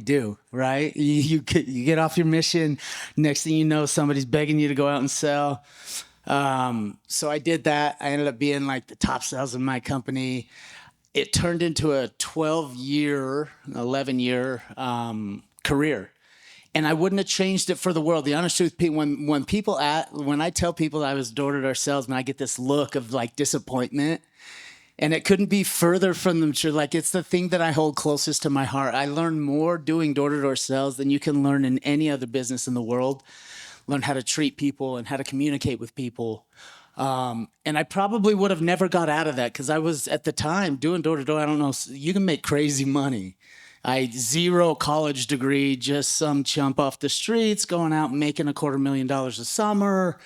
do, right? You get off your mission. Next thing you know, somebody's begging you to go out and sell. So I did that. I ended up being like the top sales in my company. It turned into a 12-year, 11-year career. And I wouldn't have changed it for the world. The honest truth, when I tell people I was door-to-door salesman, I get this look of like disappointment. And it couldn't be further from the truth. Like, it's the thing that I hold closest to my heart. I learned more doing door-to-door sales than you can learn in any other business in the world. Learn how to treat people and how to communicate with people. And I probably would have never got out of that because I was at the time doing door-to-door. I don't know, you can make crazy money. I zero college degree, just some chump off the streets, going out and making $250,000 a summer,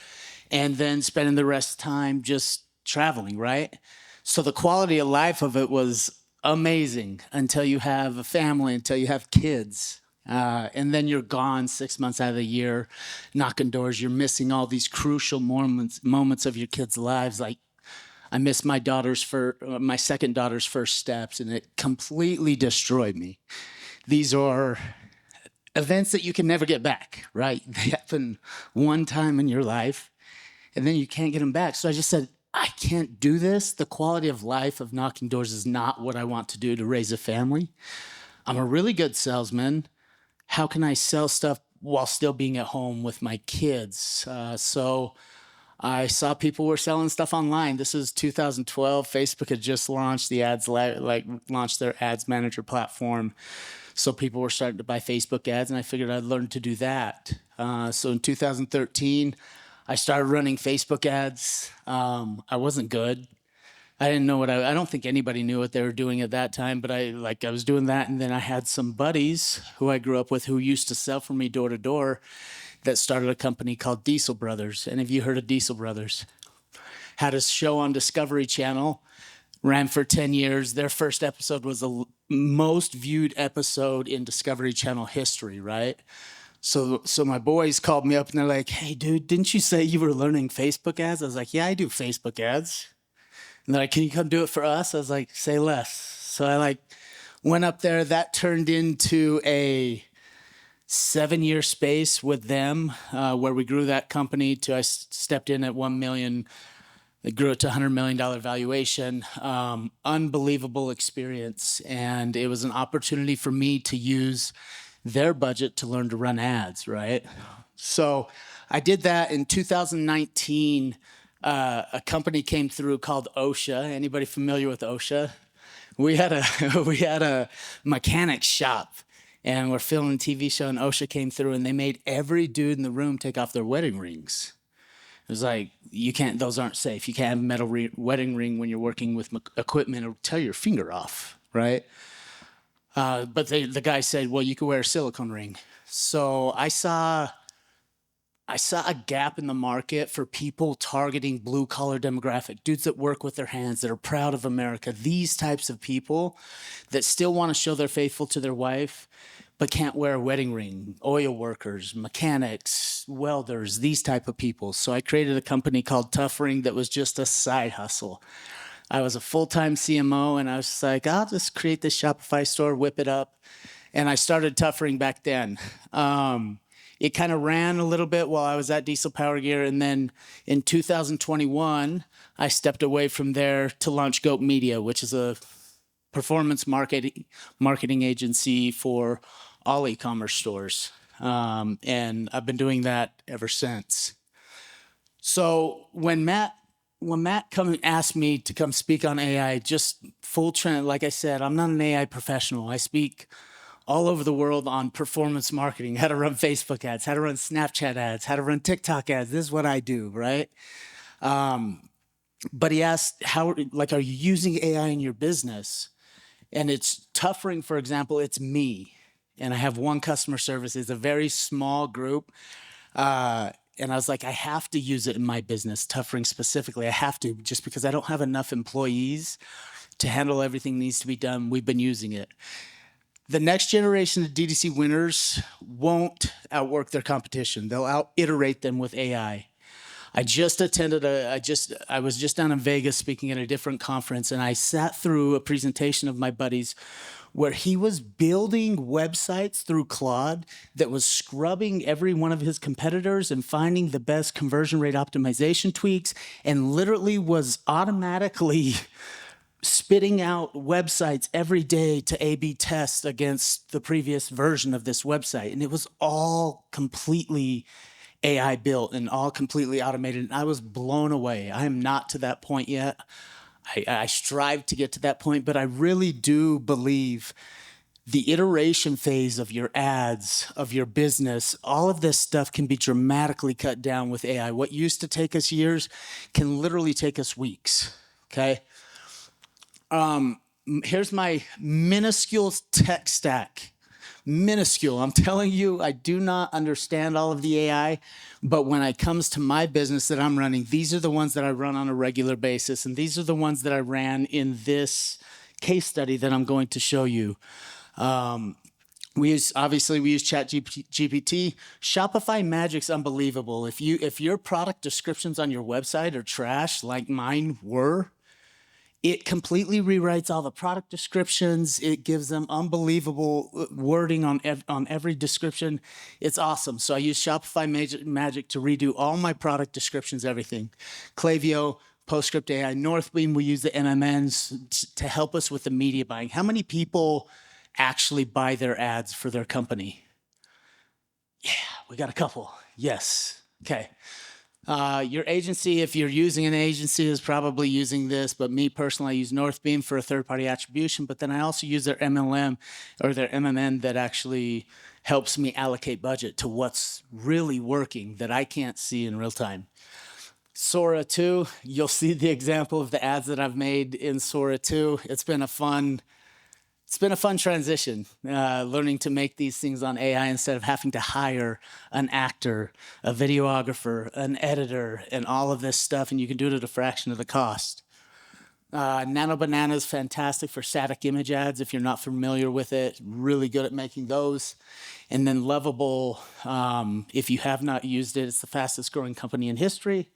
and then spending the rest of the time just traveling, right? So the quality of life of it was amazing until you have a family, until you have kids. And then you're gone 6 months out of the year, knocking doors. You're missing all these crucial moments of your kids' lives. Like, I missed my second daughter's first steps, and it completely destroyed me. These are events that you can never get back, right? They happen one time in your life, and then you can't get them back. So I just said, I can't do this. The quality of life of knocking doors is not what I want to do to raise a family. I'm a really good salesman. How can I sell stuff while still being at home with my kids? So I saw people were selling stuff online. This is 2012. Facebook had just launched launched their ads manager platform. So people were starting to buy Facebook ads, and I figured I'd learn to do that. So in 2013, I started running Facebook ads. I wasn't good. I didn't know I don't think anybody knew what they were doing at that time, but I was doing that. And then I had some buddies who I grew up with who used to sell for me door to door that started a company called Diesel Brothers. And have you heard of Diesel Brothers? Had a show on Discovery Channel, ran for 10 years. Their first episode was the most viewed episode in Discovery Channel history, right? So my boys called me up and they're like, hey, dude, didn't you say you were learning Facebook ads? I was like, yeah, I do Facebook ads. And they're like, can you come do it for us? I was like, say less. So I went up there. That turned into a 7-year space with them where we grew that company I stepped in at 1 million. It grew it to $100 million valuation. Unbelievable experience. And it was an opportunity for me to use their budget to learn to run ads, right? So I did that in 2019. A company came through called OSHA. Anybody familiar with OSHA? We had a mechanic shop, and we're filming a TV show, and OSHA came through, and they made every dude in the room take off their wedding rings. It was like, those aren't safe. You can't have a metal wedding ring when you're working with equipment. It'll tear your finger off, right? But the guy said, well, you could wear a silicone ring. So I saw a gap in the market for people targeting blue collar demographic, dudes that work with their hands, that are proud of America, these types of people that still want to show they're faithful to their wife, but can't wear a wedding ring, oil workers, mechanics, welders, these type of people. So I created a company called Tough Ring that was just a side hustle. I was a full-time CMO, and I was just like, I'll just create this Shopify store, whip it up. And I started Tough Ring back then. It kind of ran a little bit while I was at Diesel Power Gear. And then in 2021, I stepped away from there to launch Goat Media, which is a performance marketing agency for all e-commerce stores. And I've been doing that ever since. So when Matt asked me to come speak on AI, just full trend, like I said, I'm not an AI professional. I speak all over the world on performance marketing, how to run Facebook ads, how to run Snapchat ads, how to run TikTok ads. This is what I do, right? But he asked, are you using AI in your business? And it's Tough Ring, for example, it's me. And I have one customer service. It's a very small group. And I was like, I have to use it in my business, Tough Ring specifically. I have to, just because I don't have enough employees to handle everything that needs to be done. We've been using it. The next generation of DTC winners won't outwork their competition. They'll out-iterate them with AI. I was just down in Vegas speaking at a different conference, and I sat through a presentation of my buddies where he was building websites through Claude that was scrubbing every one of his competitors and finding the best conversion rate optimization tweaks, and literally was automatically spitting out websites every day to A/B test against the previous version of this website. And it was all completely AI built and all completely automated. And I was blown away. I am not to that point yet. I strive to get to that point, but I really do believe the iteration phase of your ads, of your business, all of this stuff can be dramatically cut down with AI. What used to take us years can literally take us weeks. Okay. Here's my minuscule tech stack. Minuscule. I'm telling you, I do not understand all of the AI, but when it comes to my business that I'm running, these are the ones that I run on a regular basis, and these are the ones that I ran in this case study that I'm going to show you. We use ChatGPT. Shopify Magic's unbelievable. If your product descriptions on your website are trash, like mine were, it completely rewrites all the product descriptions. It gives them unbelievable wording on every description. It's awesome. So I use Shopify Magic to redo all my product descriptions, everything. Klaviyo, PostScript AI, Northbeam, we use the MMNs to help us with the media buying. How many people actually buy their ads for their company? Yeah, we got a couple. Yes. Okay. Your agency, if you're using an agency, is probably using this, but me personally, I use Northbeam for a third-party attribution, but then I also use their MLM or their MMN that actually helps me allocate budget to what's really working that I can't see in real time. Sora 2, you'll see the example of the ads that I've made in Sora 2. It's been a fun transition, learning to make these things on AI instead of having to hire an actor, a videographer, an editor, and all of this stuff, and you can do it at a fraction of the cost. Nano Banana is fantastic for static image ads if you're not familiar with it. Really good at making those. And then Lovable, if you have not used it, it's the fastest growing company in history.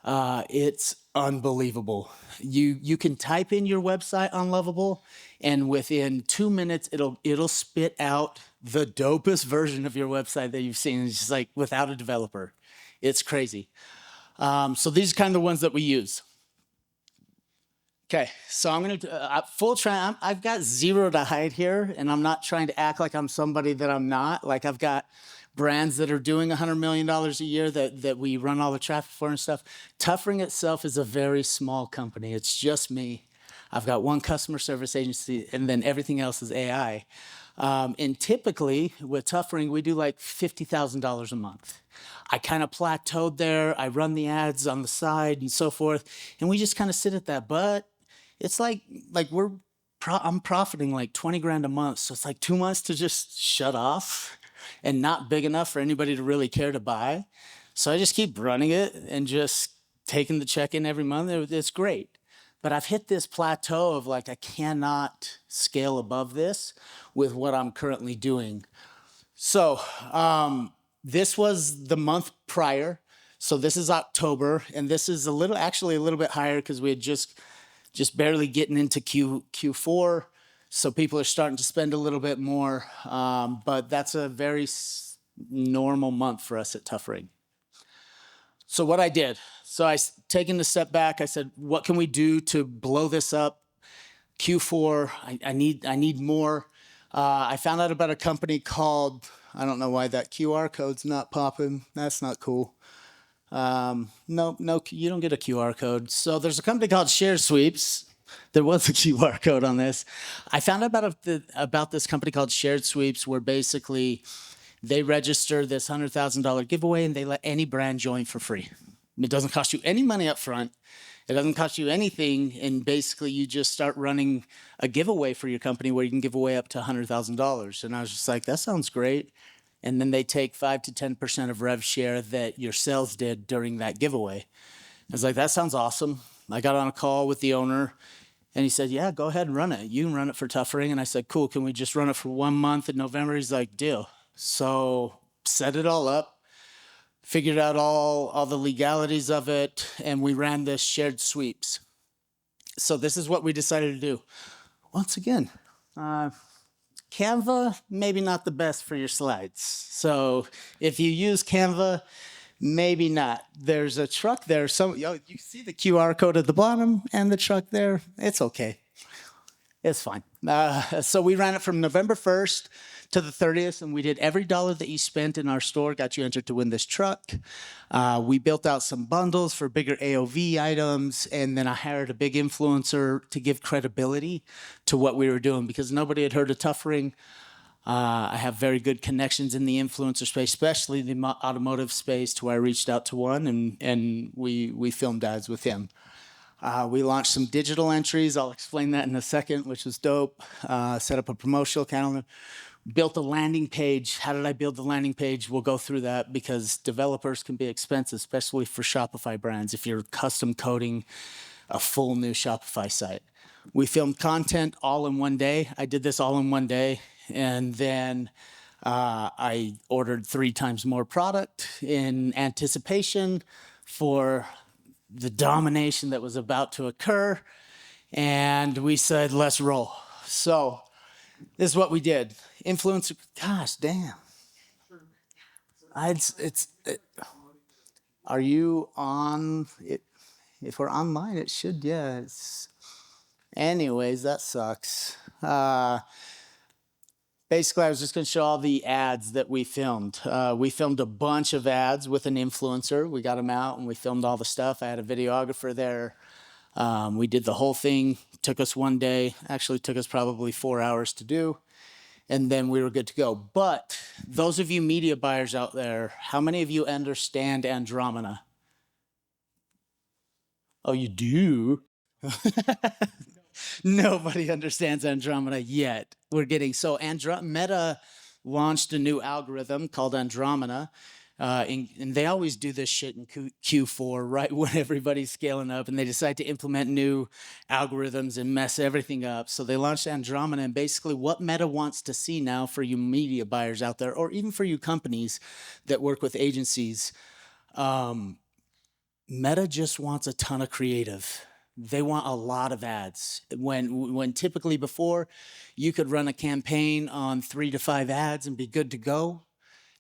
It's unbelievable. You can type in your website on Lovable, and within 2 minutes, it'll spit out the dopest version of your website that you've seen. It's just like without a developer. It's crazy. So these are kind of the ones that we use. Okay, so I'm gonna I've got zero to hide here, and I'm not trying to act like I'm somebody that I'm not. Like I've got brands that are doing $100 million a year that we run all the traffic for and stuff. Tuffering itself is a very small company. It's just me. I've got one customer service agency, and then everything else is AI. And typically with Tuffering, we do like $50,000 a month. I kind of plateaued there. I run the ads on the side and so forth, and we just kind of sit at that. But it's like I'm profiting like 20 grand a month. So it's like 2 months to just shut off and not big enough for anybody to really care to buy. So I just keep running it and just taking the check in every month. It's great. But I've hit this plateau of like, I cannot scale above this with what I'm currently doing. So this was the month prior. So this is October, and this is actually a little bit higher because we had just barely getting into Q4. So people are starting to spend a little bit more, but that's a very normal month for us at Tuffering. So what I did, taking a step back, I said, what can we do to blow this up? Q4, I need more. I found out about a company called, I don't know why that QR code's not popping. That's not cool. No, you don't get a QR code. So there's a company called Shared Sweeps. There was a QR code on this. I found out about this company called Shared Sweeps, where basically they register this $100,000 giveaway and they let any brand join for free. It doesn't cost you any money up front. It doesn't cost you anything. And basically you just start running a giveaway for your company where you can give away up to $100,000. And I was just like, that sounds great. And then they take 5 to 10% of rev share that your sales did during that giveaway. I was like, that sounds awesome. I got on a call with the owner, and he said, yeah, go ahead and run it. You can run it for Tuffering. And I said, cool, can we just run it for 1 month in November? He's like, deal. So set it all up, figured out all the legalities of it, and we ran this Shared Sweeps. So this is what we decided to do. Once again, Canva, maybe not the best for your slides. So if you use Canva, maybe not. There's a truck there. You see the QR code at the bottom and the truck there. It's okay. It's fine. So we ran it from November 1st to the 30th, and we did every dollar that you spent in our store got you entered to win this truck. We built out some bundles for bigger AOV items, and then I hired a big influencer to give credibility to what we were doing because nobody had heard of Tuffering. I have very good connections in the influencer space, especially the automotive space, to where I reached out to one, and we filmed ads with him. We launched some digital entries. I'll explain that in a second, which was dope. Set up a promotional calendar. Built a landing page. How did I build the landing page? We'll go through that because developers can be expensive, especially for Shopify brands if you're custom coding a full new Shopify site. We filmed content all in one day. I did this all in one day. And then I ordered 3 times more product in anticipation for the domination that was about to occur, and we said, let's roll. So this is what we did. Influencer, gosh, damn. Are you on it? If we're on mine, it should, yeah. Anyways, that sucks. Basically, I was just going to show all the ads that we filmed. We filmed a bunch of ads with an influencer. We got them out and we filmed all the stuff. I had a videographer there. We did the whole thing. Took us one day. Actually, took us probably 4 hours to do. And then we were good to go. But those of you media buyers out there, how many of you understand Andromeda? Oh, you do? Nobody understands Andromeda yet. We're getting so Meta launched a new algorithm called Andromeda, and they always do this shit in Q4, right when everybody's scaling up, and they decide to implement new algorithms and mess everything up. So they launched Andromeda, and basically what Meta wants to see now for you media buyers out there, or even for you companies that work with agencies, Meta just wants a ton of creative. They want a lot of ads. When typically before, you could run a campaign on 3 to 5 ads and be good to go.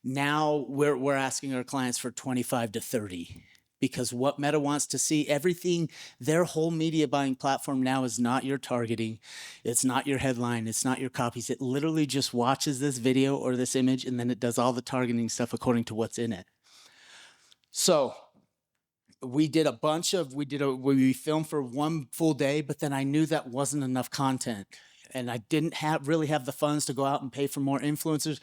Now we're asking our clients for 25 to 30 because what Meta wants to see, everything, their whole media buying platform now is not your targeting. It's not your headline. It's not your copies. It literally just watches this video or this image and then it does all the targeting stuff according to what's in it. So we did we filmed for 1 full day, but then I knew that wasn't enough content. And I didn't really have the funds to go out and pay for more influencers,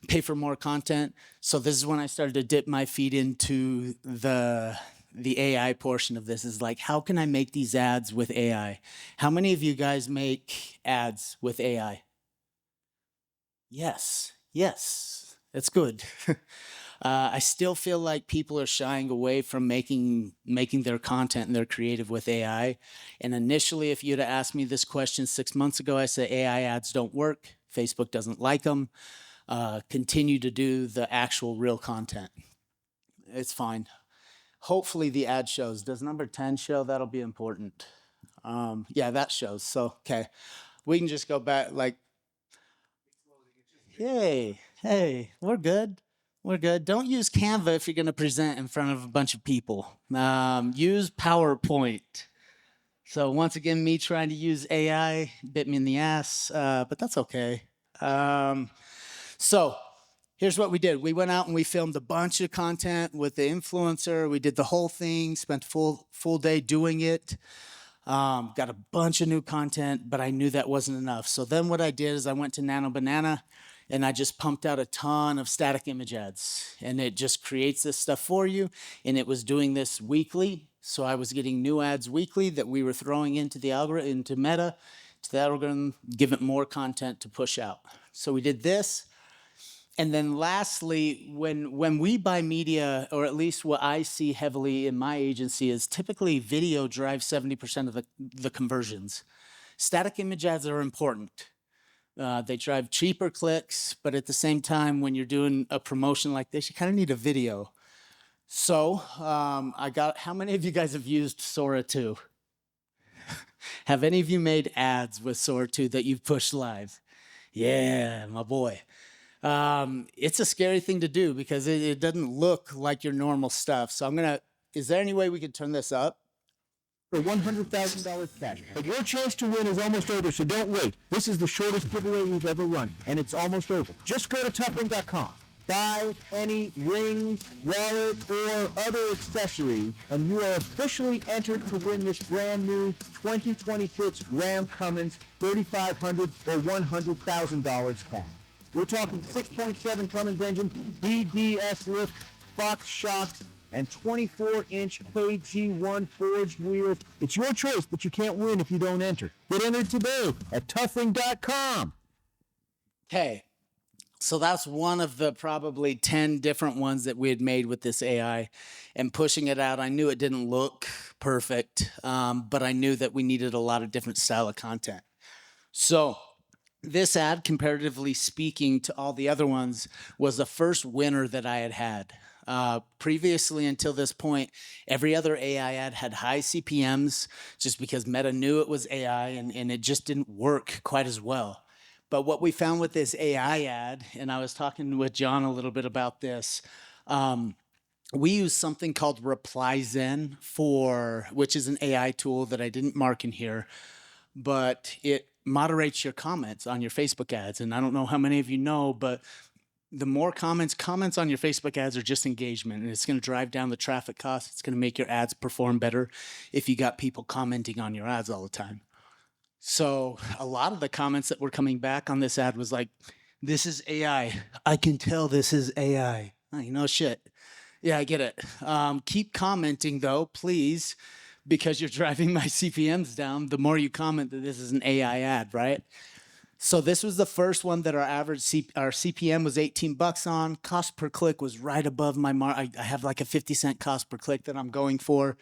pay for more content. So this is when I started to dip my feet into the AI portion of this. Is like, how can I make these ads with AI? How many of you guys make ads with AI? Yes, that's good. I still feel like people are shying away from making their content and their creative with AI. And initially, if you'd have asked me this question 6 months ago, I said AI ads don't work. Facebook doesn't like them. Continue to do the actual real content. It's fine. Hopefully the ad shows. Does number 10 show? That'll be important. Yeah, that shows. So, okay. We can just go back like, hey, we're good. We're good. Don't use Canva if you're going to present in front of a bunch of people. Use PowerPoint. So once again, me trying to use AI bit me in the ass, but that's okay. So here's what we did. We went out and we filmed a bunch of content with the influencer. We did the whole thing, spent full day doing it. Got a bunch of new content, but I knew that wasn't enough. So then what I did is I went to Nano Banana and I just pumped out a ton of static image ads. And it just creates this stuff for you. And it was doing this weekly. So I was getting new ads weekly that we were throwing into the algorithm, into Meta, to the algorithm, give it more content to push out. So we did this. And then lastly, when we buy media, or at least what I see heavily in my agency, is typically video drives 70% of the conversions. Static image ads are important. They drive cheaper clicks, but at the same time, when you're doing a promotion like this, you kind of need a video. So how many of you guys have used Sora 2? Have any of you made ads with Sawtooth that you've pushed live? Yeah, my boy. It's a scary thing to do because it doesn't look like your normal stuff. So is there any way we could turn this up? For $100,000 cash. But your chance to win is almost over, so don't wait. This is the shortest giveaway we've ever run, and it's almost over. Just go to toughring.com. Buy any rings, wallet, or other accessory, and you are officially entered to win this brand new 2026 Ram Cummins 3500 or $100,000 cash. We're talking 6.7 Cummins engine, DDS lift, Fox shocks, and 24-inch KG1 forged wheels. It's your choice, but you can't win if you don't enter. Get entered today at toughring.com. Okay. So that's one of the probably 10 different ones that we had made with this AI and pushing it out. I knew it didn't look perfect, but I knew that we needed a lot of different style of content. So this ad, comparatively speaking to all the other ones, was the first winner that I had. Previously, until this point, every other AI ad had high CPMs just because Meta knew it was AI and it just didn't work quite as well. But what we found with this AI ad, and I was talking with John a little bit about this, we use something called ReplyZen which is an AI tool that I didn't mark in here, but it moderates your comments on your Facebook ads. And I don't know how many of you know, but the more comments on your Facebook ads are just engagement, and it's going to drive down the traffic costs. It's going to make your ads perform better if you got people commenting on your ads all the time. So a lot of the comments that were coming back on this ad was like, this is AI. I can tell this is AI. Oh, you know, shit. Yeah, I get it. Keep commenting though, please, because you're driving my CPMs down. The more you comment that this is an AI ad, right? So this was the first one that our CPM was $18 on. Cost per click was right above my mark. I have like a 50-cent cost per click that I'm going for.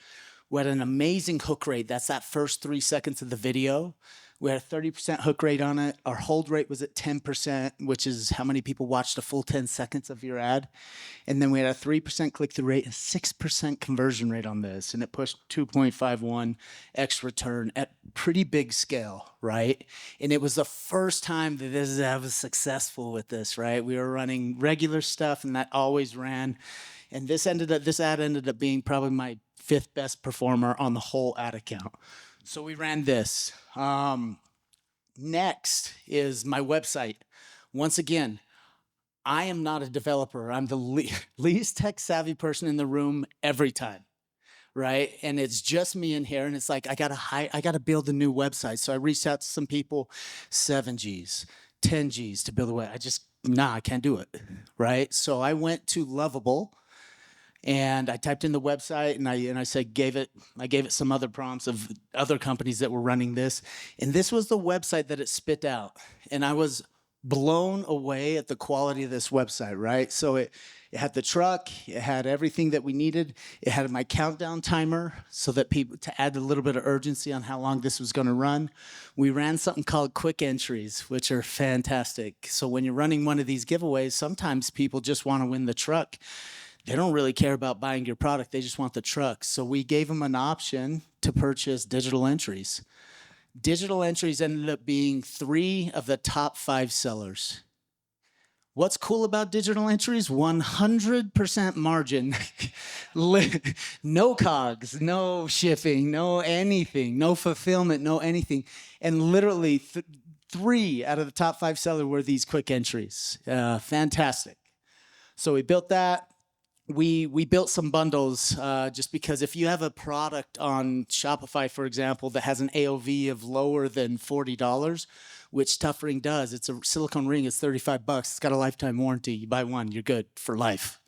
We had an amazing hook rate. That's that first 3 seconds of the video. We had a 30% hook rate on it. Our hold rate was at 10%, which is how many people watched a full 10 seconds of your ad. And then we had a 3% click-through rate and 6% conversion rate on this. And it pushed 2.51x return at pretty big scale, right? And it was the first time that I was successful with this, right? We were running regular stuff and that always ran. And this ad ended up being probably my 5th best performer on the whole ad account. So we ran this. Next is my website. Once again, I am not a developer. I'm the least tech savvy person in the room every time, right? And it's just me in here, and it's like I gotta build a new website. So I reached out to some people, 7Gs, 10Gs to build a website. I can't do it, right? So I went to Lovable. And I typed in the website and I said, I gave it some other prompts of other companies that were running this. And this was the website that it spit out. And I was blown away at the quality of this website, right? So it had the truck, it had everything that we needed. It had my countdown timer so that to add a little bit of urgency on how long this was going to run. We ran something called quick entries, which are fantastic. So when you're running one of these giveaways, sometimes people just want to win the truck. They don't really care about buying your product. They just want the truck. So we gave them an option to purchase digital entries. Digital entries ended up being 3 of the top 5 sellers. What's cool about digital entries? 100% margin. No cogs, no shipping, no anything, no fulfillment, no anything. And literally 3 out of the top 5 sellers were these quick entries. Fantastic. So we built that. We built some bundles just because if you have a product on Shopify, for example, that has an AOV of lower than $40, which Tough Ring does, it's a silicone ring, it's $35. It's got a lifetime warranty. You buy one, you're good for life.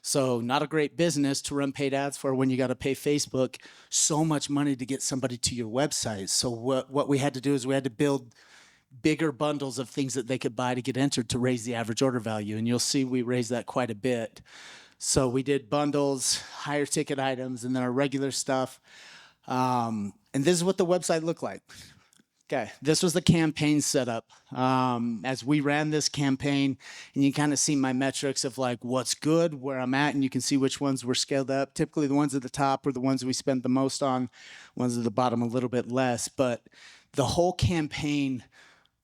So not a great business to run paid ads for when you got to pay Facebook so much money to get somebody to your website. So what we had to do is we had to build bigger bundles of things that they could buy to get entered to raise the average order value. And you'll see we raised that quite a bit. So we did bundles, higher ticket items, and then our regular stuff. And this is what the website looked like. Okay, this was the campaign setup. As we ran this campaign, and you kind of see my metrics of like what's good, where I'm at, and you can see which ones were scaled up. Typically, the ones at the top were the ones we spent the most on, ones at the bottom a little bit less. But the whole campaign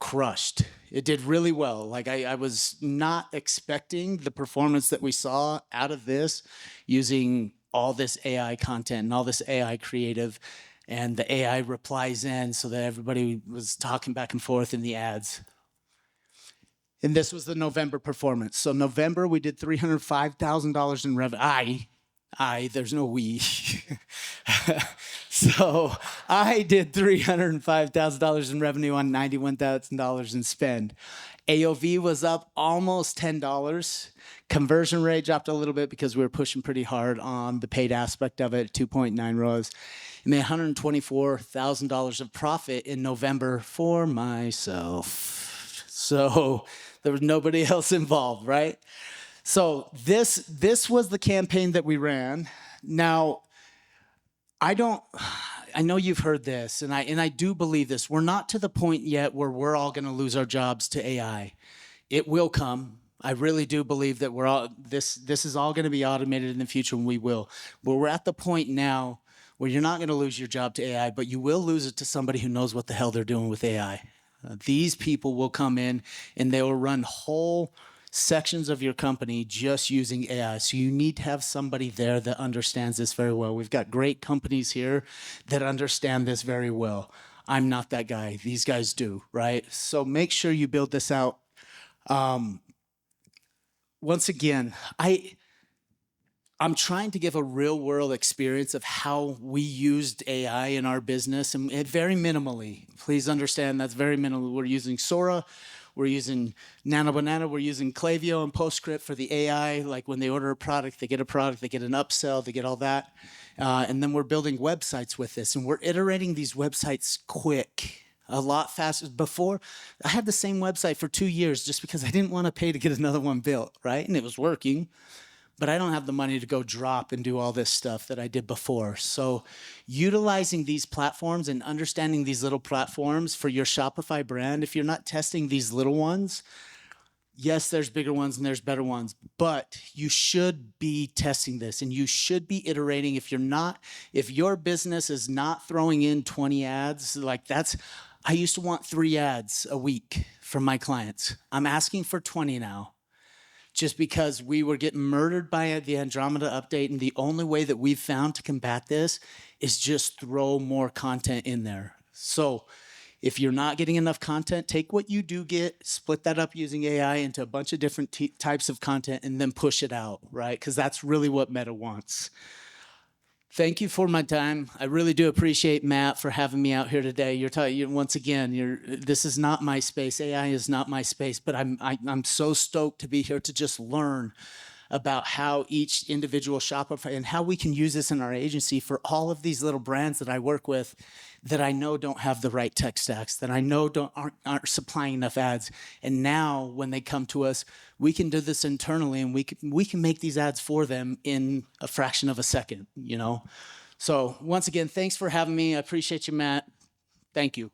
crushed. It did really well. Like I was not expecting the performance that we saw out of this using all this AI content and all this AI creative and the AI replies in so that everybody was talking back and forth in the ads. And this was the November performance. So November, we did $305,000 in revenue. There's no we. So I did $305,000 in revenue on $91,000 in spend. AOV was up almost $10. Conversion rate dropped a little bit because we were pushing pretty hard on the paid aspect of it, 2.9 rows. I made $124,000 of profit in November for myself. So there was nobody else involved, right? So this was the campaign that we ran. Now, I know you've heard this, and I do believe this. We're not to the point yet where we're all going to lose our jobs to AI. It will come. I really do believe that this is all going to be automated in the future, and we will. But we're at the point now where you're not going to lose your job to AI, but you will lose it to somebody who knows what the hell they're doing with AI. These people will come in and they will run whole sections of your company just using AI. So you need to have somebody there that understands this very well. We've got great companies here that understand this very well. I'm not that guy. These guys do, right? So make sure you build this out. Once again, I'm trying to give a real world experience of how we used AI in our business, and very minimally. Please understand that's very minimal. We're using Sora, we're using Nano Banana, we're using Klaviyo and PostScript for the AI. Like when they order a product, they get an upsell, they get all that. And then we're building websites with this, and we're iterating these websites quick. A lot faster. Before, I had the same website for 2 years just because I didn't want to pay to get another one built, right? And it was working. But I don't have the money to go drop and do all this stuff that I did before. So utilizing these platforms and understanding these little platforms for your Shopify brand, if you're not testing these little ones, yes, there's bigger ones and there's better ones, but you should be testing this and you should be iterating. If your business is not throwing in 20 ads, I used to want 3 ads a week from my clients. I'm asking for 20 now, just because we were getting murdered by the Andromeda update. And the only way that we've found to combat this is just throw more content in there. So if you're not getting enough content, take what you do get, split that up using AI into a bunch of different types of content, and then push it out, right? Because that's really what Meta wants. Thank you for my time. I really do appreciate Matt for having me out here today. Once again, this is not my space. AI is not my space, but I'm so stoked to be here to just learn about how each individual Shopify and how we can use this in our agency for all of these little brands that I work with that I know don't have the right tech stacks, that I know aren't supplying enough ads. And now when they come to us, we can do this internally and we can make these ads for them in a fraction of a second, you know? So once again, thanks for having me. I appreciate you, Matt. Thank you.